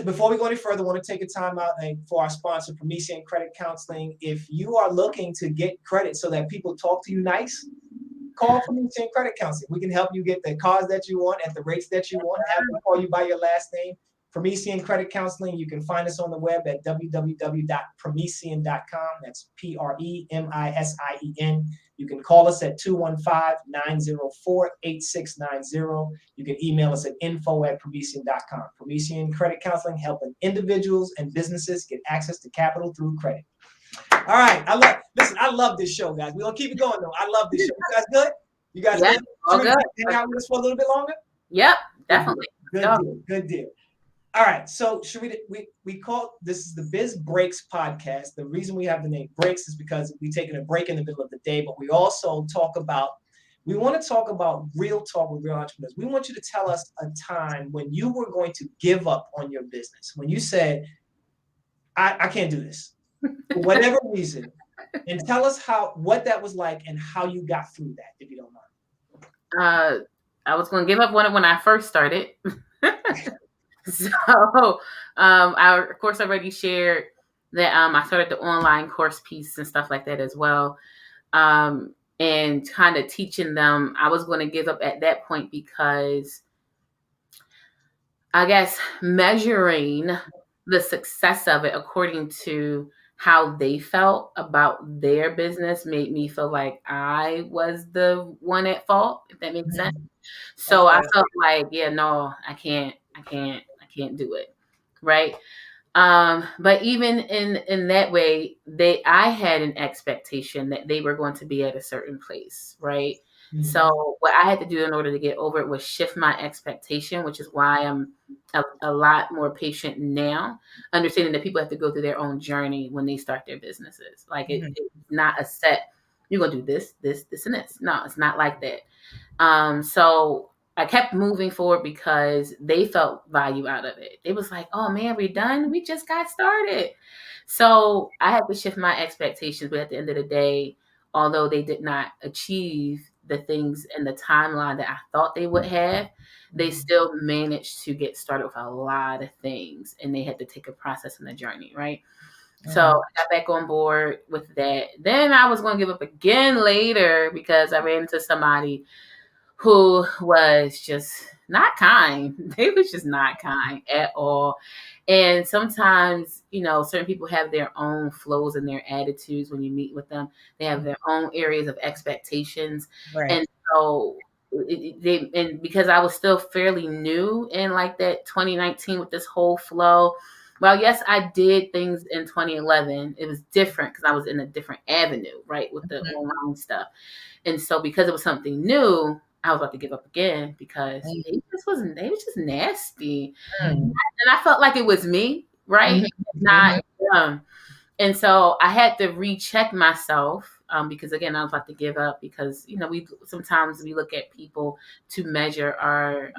Before we go any further, want to take a time out for our sponsor, Promethean Credit Counseling. If you are looking to get credit so that people talk to you nice, call Promethean Credit Counseling. We can help you get the cars that you want at the rates that you want. Have them call you by your last name. Promethean Credit Counseling, you can find us on the web at www.promethean.com. That's PREMISIEN. You can call us at 215-904-8690. You can email us at info@promethean.com. Promethean Credit Counseling, helping individuals and businesses get access to capital through credit. All right. I love this show, guys. We're going to keep it going, though. I love this show. You guys good? You guys good? All good. Hang out with us for a little bit longer? Yep, definitely. Good deal. All right, so Sharita, we call this is the Biz Breaks Podcast. The reason we have the name Breaks is because we're taking a break in the middle of the day, but we also want to talk about real talk with real entrepreneurs. We want you to tell us a time when you were going to give up on your business, when you said, I can't do this for whatever reason, and tell us what that was like and how you got through that, if you don't mind. I was going to give up on it when I first started. So, I of course already shared that I started the online course piece and stuff like that as well, and kind of teaching them. I was going to give up at that point because I guess measuring the success of it according to how they felt about their business made me feel like I was the one at fault, if that makes sense. So I felt like, yeah, no, I can't do it. Right. But even in that way, I had an expectation that they were going to be at a certain place. Right. Mm-hmm. So what I had to do in order to get over it was shift my expectation, which is why I'm a lot more patient now, understanding that people have to go through their own journey when they start their businesses. Like it's not a set, you're going to do this, and this. No, it's not like that. So I kept moving forward because they felt value out of it. It was like, oh man, we're done. We just got started. So I had to shift my expectations. But at the end of the day, although they did not achieve the things and the timeline that I thought they would have, they still managed to get started with a lot of things, and they had to take a process in the journey, right? So I got back on board with that. Then I was going to give up again later because I ran into somebody who was just not kind. They was just not kind at all. And sometimes, certain people have their own flows and their attitudes when you meet with them. They have their own areas of expectations. Right. And so because I was still fairly new in like that 2019 with this whole flow. Well, yes, I did things in 2011. It was different because I was in a different avenue, right, with the online stuff. And so because it was something new, I was about to give up again because they was just nasty. And I felt like it was me, right? Not them. And so I had to recheck myself because again, I was about to give up because, we sometimes look at people to measure our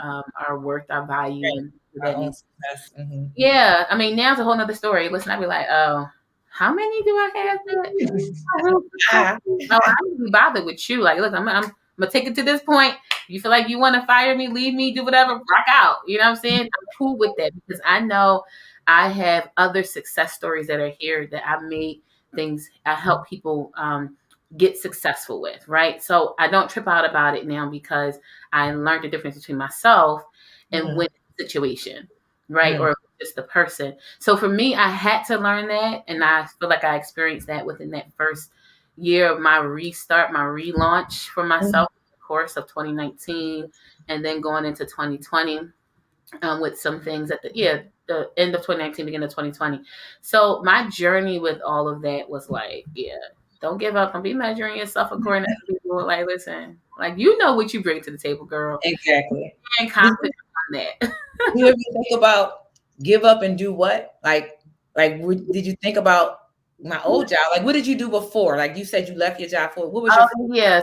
worth, our value. Right. And yeah. I mean, now it's a whole nother story. Listen, I'd be like, oh, how many do I have? I don't be bothered with you. Like, look, I'm going to take it to this point. You feel like you want to fire me, leave me, do whatever, rock out. You know what I'm saying? I'm cool with that because I know I have other success stories that are here that I made things, I help people get successful with, right? So I don't trip out about it now because I learned the difference between myself and with the situation, right? Or just the person. So for me, I had to learn that. And I feel like I experienced that within that first year of my restart, my relaunch for myself, of course, of 2019, and then going into 2020 with some things at the end of 2019, beginning of 2020. So my journey with all of that was like, don't give up. Don't be measuring yourself according to people. Like, listen, like, what you bring to the table, girl. Exactly. And confident on that. You ever think about give up and do what? Like, did you think about my old job? Like, what did you do before? Like, you said you left your job for what was your?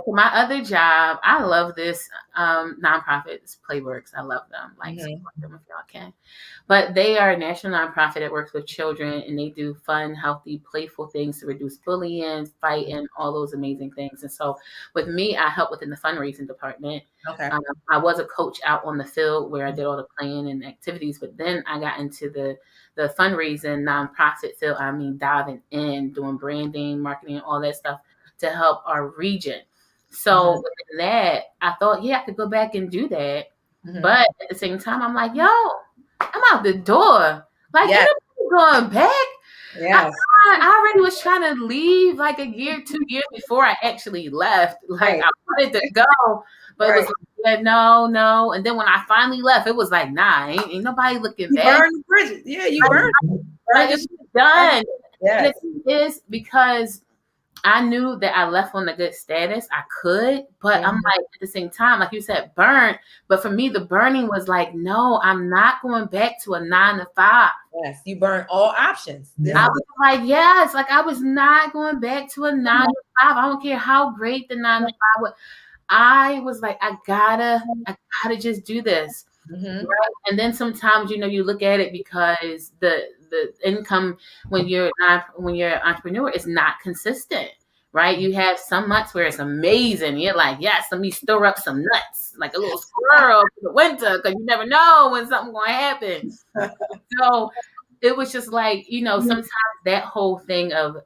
So my other job, I love this nonprofit, Playworks. I love them. Like, support them if y'all can. But they are a national nonprofit that works with children, and they do fun, healthy, playful things to reduce bullying, fighting, all those amazing things. And so with me, I help within the fundraising department. Okay. I was a coach out on the field where I did all the playing and activities, but then I got into the fundraising nonprofit field. I mean, diving in, doing branding, marketing, all that stuff to help our region. So with that, I thought, I could go back and do that. But at the same time, I'm like, I'm out the door. Like, Yes. ain't nobody going back. Yes. I already was trying to leave like a year, 2 years before I actually left. Like, Right. I wanted to go, but it was Right. like, yeah, no. And then when I finally left, it was like, nah, ain't nobody looking You back. burned the bridges. Yeah, you burned. Like, it's done. And Yes. it is because I knew that I left on a good status. I could, but I'm like, at the same time, like you said, burnt. But for me, the burning was like, no, I'm not going back to a 9 to 5. Yes, you burned all options. I was like, yes, like I was not going back to a 9 to 5. I don't care how great the 9 to 5 was. I was like, I gotta just do this. Mhm. Right? And then sometimes, you look at it because the income when you're an entrepreneur is not consistent, right? You have some months where it's amazing. You're like, yes, let me store up some nuts, like a little squirrel for the winter, because you never know when something's going to happen. So it was just like, sometimes that whole thing of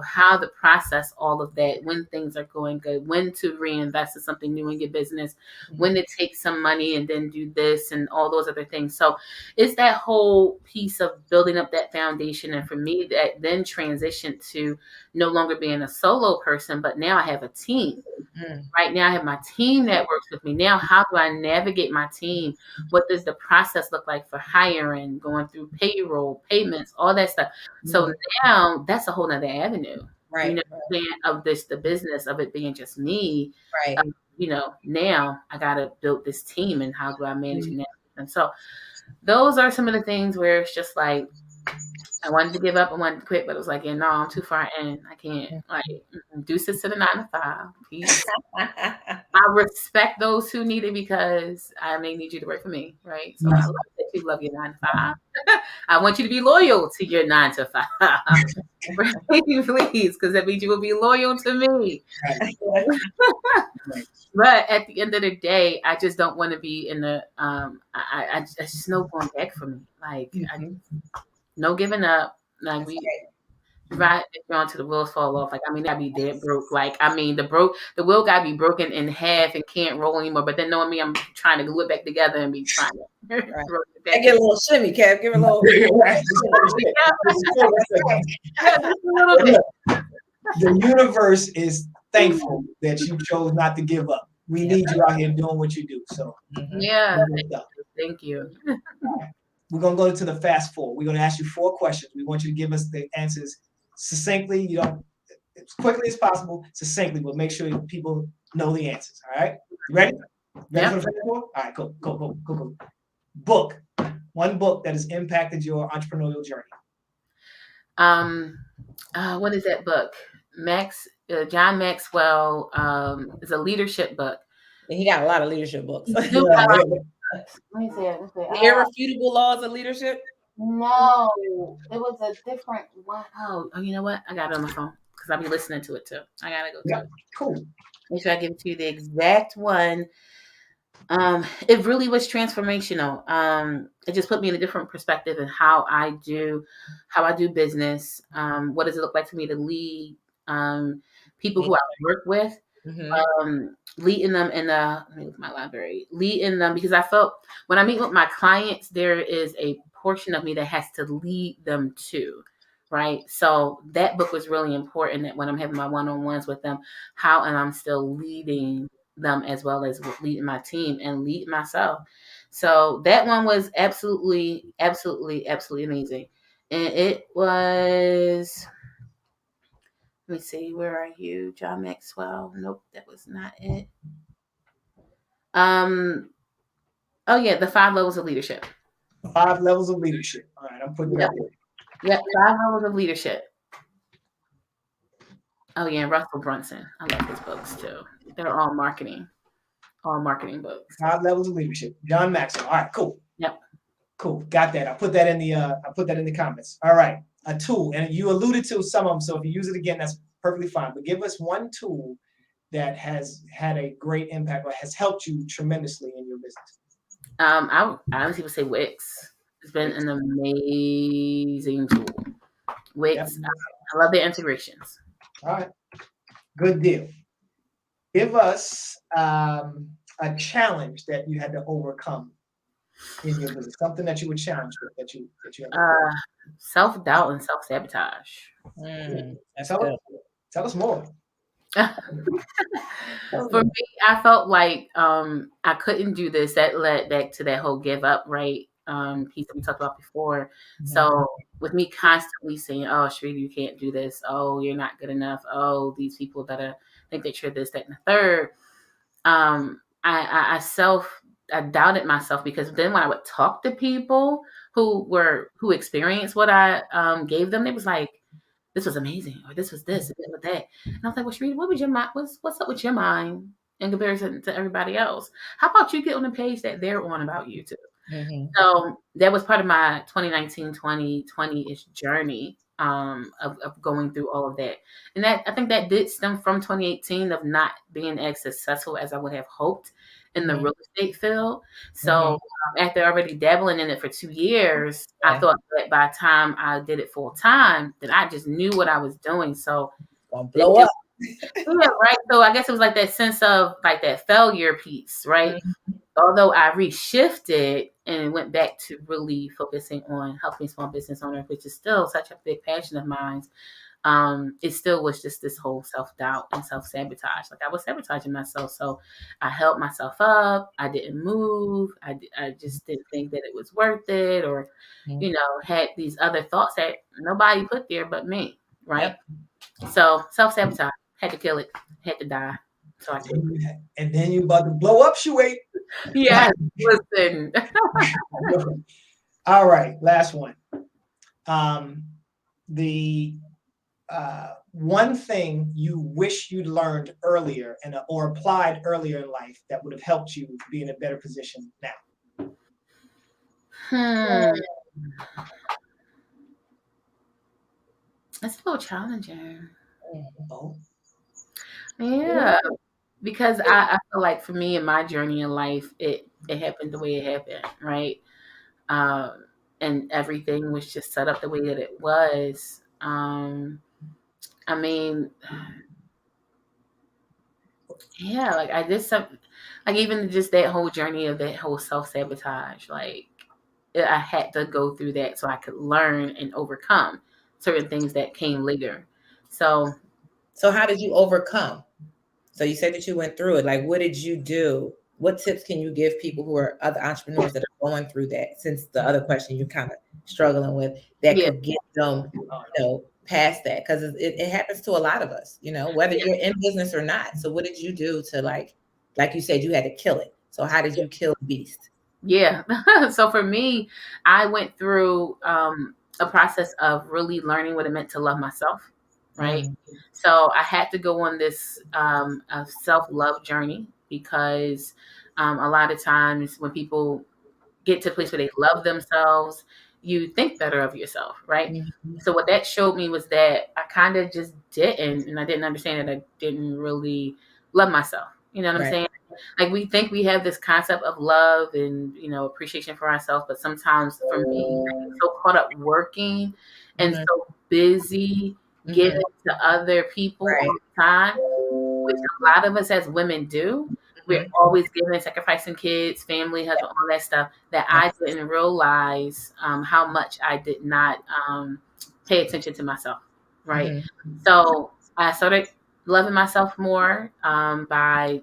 how to process all of that, when things are going good, when to reinvest in something new in your business, when to take some money and then do this and all those other things. So it's that whole piece of building up that foundation. And for me, that then transitioned to no longer being a solo person, but now I have a team. Right now I have my team that works with me. Now, how do I navigate my team? What does the process look like for hiring, going through payroll, payments, all that stuff? So now that's a whole nother avenue, Right. of the business of it being just me. Right. Now I got to build this team, and how do I manage it? And so those are some of the things where it's just like, I wanted to give up, I wanted to quit, but it was like, yeah, no, I'm too far in. I can't. Like, deuces to the 9 to 5. Peace. I respect those who need it because I may need you to work for me, right? So I love that you love your 9 to 5. I want you to be loyal to your 9 to 5. Please, because that means you will be loyal to me. But at the end of the day, I just don't want to be in the I just no going back for me. Like no giving up. Like we right onto the wheels fall off. Like, I mean, I'd be dead broke. Like, I mean, the wheel gotta be broken in half and can't roll anymore. But then knowing me, I'm trying to glue it back together and be trying to roll it back. I get a little shimmy, Kev. Give it a little. The universe is thankful that you chose not to give up. We need you out here doing what you do. So yeah, thank you. We're going to go to the fast forward. We're going to ask you 4 questions. We want you to give us the answers succinctly, as quickly as possible, succinctly, but make sure people know the answers. All right? You ready? Ready for the fast forward? All right, go. Book. One book that has impacted your entrepreneurial journey. What is that book? John Maxwell is a leadership book. And he got a lot of leadership books. Let me see it. The Irrefutable Laws of Leadership? No, it was a different one. Oh, you know what? I got it on my phone because I'll be listening to it too. I gotta go to it. Cool. Make sure I give it to you the exact one. It really was transformational. It just put me in a different perspective in how I do business. What does it look like for me to lead people who I work with? Leading them in let me look at my library, leading them because I felt when I meet with my clients, there is a portion of me that has to lead them too, right? So that book was really important that when I'm having my one-on-ones with them, how and I'm still leading them as well as leading my team and lead myself. So that one was absolutely amazing. And it was, let me see, where are you? John Maxwell. Nope, that was not it. Oh yeah, the 5 levels of leadership. 5 levels of leadership. All right, I'm putting it up there. Yep, 5 levels of leadership. Oh yeah, and Russell Brunson. I love his books too. They're all marketing books. 5 levels of leadership. John Maxwell. All right, cool. Yep. Cool. Got that. I'll put that in the comments. All right. A tool, and you alluded to some of them. So if you use it again, that's perfectly fine. But give us one tool that has had a great impact or has helped you tremendously in your business. I honestly would say Wix. It's been an amazing tool. Wix. Yep. I love the integrations. All right. Good deal. Give us a challenge that you had to overcome in your business? Something that you would challenge with that you Self-doubt and self-sabotage. That's tell good. tell us more. For me, I felt like I couldn't do this. That led back to that whole give up, right? Piece that we talked about before. So with me constantly saying, "Oh, Sharita, you can't do this. Oh, you're not good enough. Oh, these people that think that you're this, that, and the third." I doubted myself, because then when I would talk to people who experienced what I gave them, they was like, "This was amazing," or "This was this," and that, that. And I was like, "Well, Sharita, what was your mind? What's up with your mind in comparison to everybody else? How about you get on the page that they're on about you too?" So that was part of my 2019-2020-ish journey of going through all of that. And that, I think that did stem from 2018 of not being as successful as I would have hoped in the real estate field. So after already dabbling in it for 2 years, I thought that by the time I did it full time, that I just knew what I was doing. So Gonna blow up. yeah, right. So I guess it was like that sense of like that failure piece, right? Although I reshifted and went back to really focusing on helping small business owners, which is still such a big passion of mine, it still was just this whole self-doubt and self-sabotage. Like I was sabotaging myself. So I held myself up. I didn't move. I just didn't think that it was worth it, or, had these other thoughts that nobody put there but me, right? So self-sabotage, had to kill it, had to die. So I could. And then you about to blow up, Shuey. Yeah, listen. All right, last one. The one thing you wish you'd learned earlier or applied earlier in life that would have helped you be in a better position now. That's a little challenging. Oh. Yeah. Because I feel like for me in my journey in life, it happened the way it happened, right? And everything was just set up the way that it was. I mean, yeah, like I did something, like even just that whole journey of that whole self-sabotage, like I had to go through that so I could learn and overcome certain things that came later. So how did you overcome? So you said that you went through it. Like, what did you do? What tips can you give people who are other entrepreneurs that are going through that? Since the other question you're kind of struggling with, that could get them, past that, because it happens to a lot of us, whether you're in business or not. So what did you do to like you said, you had to kill it. So how did you kill the beast? Yeah. So for me, I went through a process of really learning what it meant to love myself. Right. So I had to go on this self-love journey, because a lot of times when people get to a place where they love themselves, you think better of yourself. Right. So what that showed me was that I kind of just didn't, and I didn't understand that I didn't really love myself. You know what I'm saying? Like we think we have this concept of love and, appreciation for ourselves. But sometimes for me, I get so caught up working and so busy giving to other people all the time, which a lot of us as women do. We're always giving, sacrificing kids, family, husband, all that stuff, that I didn't realize how much I did not pay attention to myself. Right. So I started loving myself more by,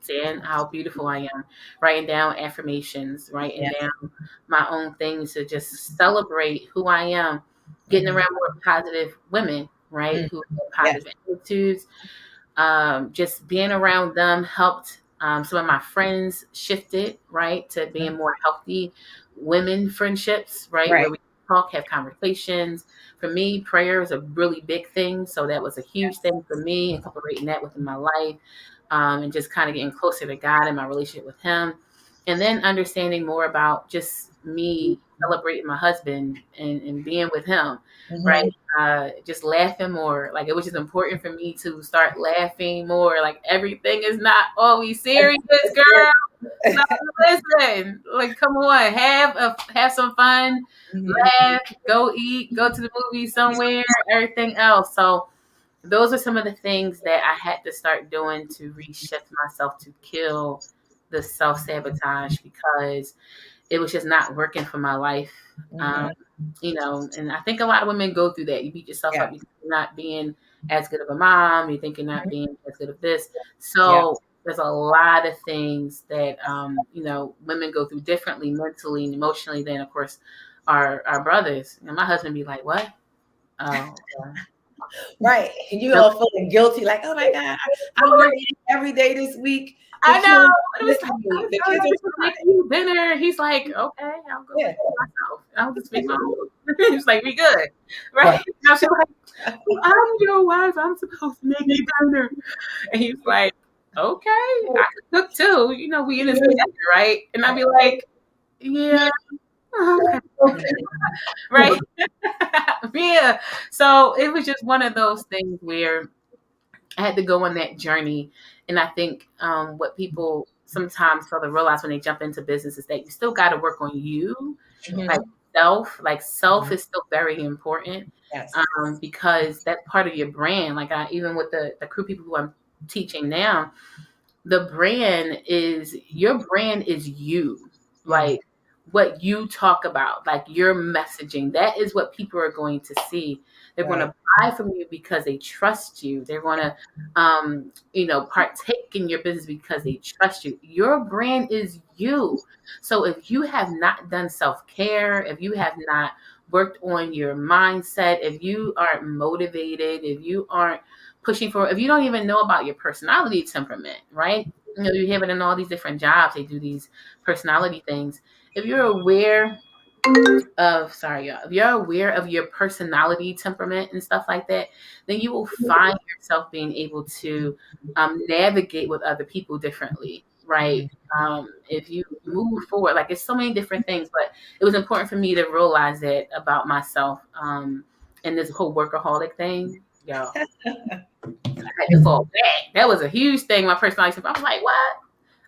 saying how beautiful I am, writing down affirmations, writing down my own things to just celebrate who I am, getting around more positive women, right, who have positive attitudes. Just being around them helped. Some of my friends shifted, right, to being more healthy women friendships, right, where we talk, have conversations. For me, prayer is a really big thing. So that was a huge thing for me, incorporating that within my life, and just kind of getting closer to God and my relationship with Him. And then understanding more about just me celebrating my husband and being with him, right? Just laughing more. Like it was just important for me to start laughing more. Like everything is not always serious, girl. No, listen, like come on, have some fun, laugh, go eat, go to the movie somewhere, everything else. So those are some of the things that I had to start doing to reshift myself to kill the self-sabotage because it was just not working for my life. And I think a lot of women go through that. You beat yourself up because you're not being as good of a mom. You think you're not being as good of this. So there's a lot of things that, women go through differently mentally and emotionally than, of course, our brothers. And my husband be like, what? Oh, right. And you all feeling guilty, like, oh my God, I'm working every day this week. I know. It was like, the kids are making you dinner. He's like, okay, I'll go myself. I'll just make my own. He's like, we good. Right? I was like, I'm your wife. I'm supposed to make you dinner. And he's like, okay, I can cook too. We in this together, right? And I'd be like, yeah. Okay. Right. Yeah. So it was just one of those things where I had to go on that journey. And I think what people sometimes fail to realize when they jump into business is that you still got to work on you. Self is still very important. Yes. Because that's part of your brand. Even with the crew people who I'm teaching now, your brand is you. Like what you talk about, like your messaging, that is what people are going to see. They're going to buy from you because they trust you. They're going to, partake in your business because they trust you. Your brand is you. So if you have not done self-care, if you have not worked on your mindset, if you aren't motivated, if you aren't pushing for, if you don't even know about your personality temperament, right? You have it in all these different jobs. They do these personality things. If you're aware of your personality temperament and stuff like that, then you will find yourself being able to navigate with other people differently, right? If you move forward, it's so many different things, but it was important for me to realize that about myself and this whole workaholic thing, yo. I had to fall back. That was a huge thing. My personality, I was like, what?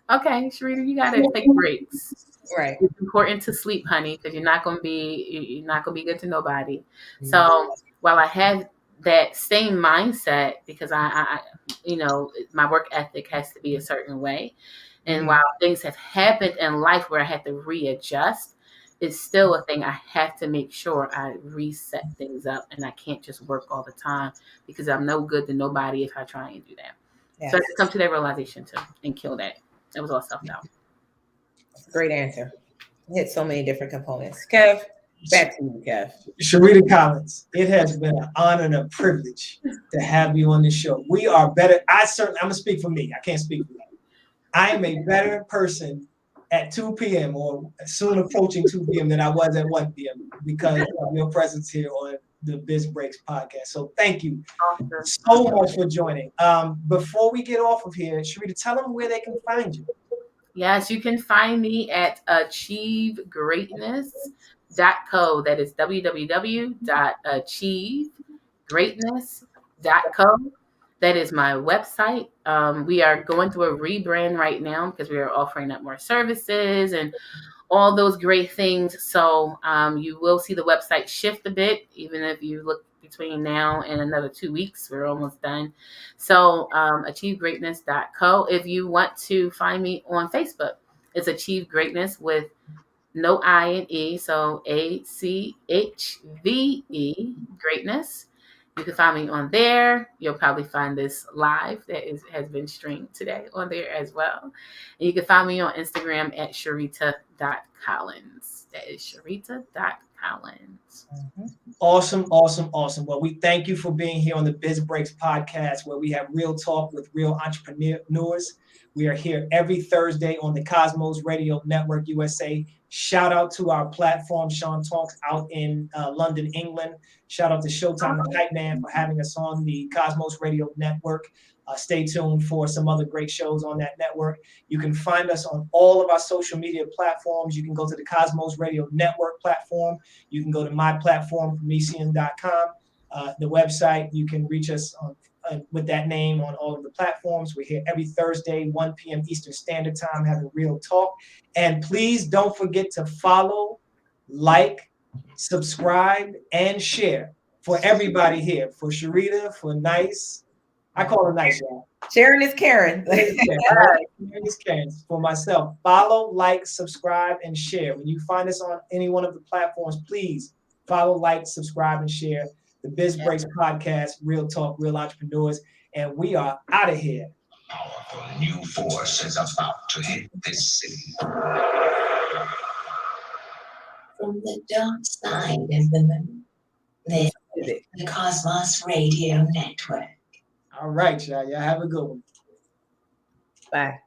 Okay, Sharita, you got to take breaks. Right. It's important to sleep, honey, because you're not gonna be good to nobody. So while I have that same mindset, because I my work ethic has to be a certain way, and while things have happened in life where I had to readjust, it's still a thing. I have to make sure I reset things up, and I can't just work all the time because I'm no good to nobody if I try and do that. Yes. So I had to come to that realization too and kill that. It was all self-doubt. Great answer. Hit so many different components. Kev, back to you, Kev. Sharita Collins, it has been an honor and a privilege to have you on the show. We are better. I'm going to speak for me. I can't speak for you. I am a better person at 2 p.m. or soon approaching 2 p.m. than I was at 1 p.m. because of your presence here on the Biz Breaks podcast. So thank you so much for joining. Before we get off of here, Sharita, tell them where they can find you. Yes, you can find me at achievegreatness.co. That is www.achievegreatness.co. That is my website. We are going through a rebrand right now because we are offering up more services and all those great things. So you will see the website shift a bit, even if you look between now and another 2 weeks. We're almost done. So achievegreatness.co. If you want to find me on Facebook, it's Achieve Greatness with no I and E. So ACHVE Greatness. You can find me on there. You'll probably find this live that has been streamed today on there as well. And you can find me on Instagram at Sharita.Collins. That is Sharita.Collins. Awesome. Well, we thank you for being here on the Biz Breaks podcast, where we have real talk with real entrepreneurs. We are here every Thursday on the Cosmos Radio Network USA. Shout out to our platform, Sean Talks, out in London, England. Shout out to Showtime and Hype Man for having us on the Cosmos Radio Network. Stay tuned for some other great shows on that network. You can find us on all of our social media platforms. You can go to the Cosmos Radio Network platform. You can go to my platform, Promethean.com. The website, you can reach us on with that name on all of the platforms. We're here every Thursday, 1 p.m. Eastern Standard Time, having real talk. And please don't forget to follow, like, subscribe, and share for everybody here. For Sharita, for Nice, I call it nice, y'all. Sharing is caring. Sharing is caring. For myself, follow, like, subscribe, and share. When you find us on any one of the platforms, please follow, like, subscribe, and share. The Biz Breaks Podcast, real talk, real entrepreneurs, and we are out of here. Powerful new force is about to hit this city. From the dark side of the moon, this is the Cosmos Radio Network. All right, y'all. Y'all have a good one. Bye.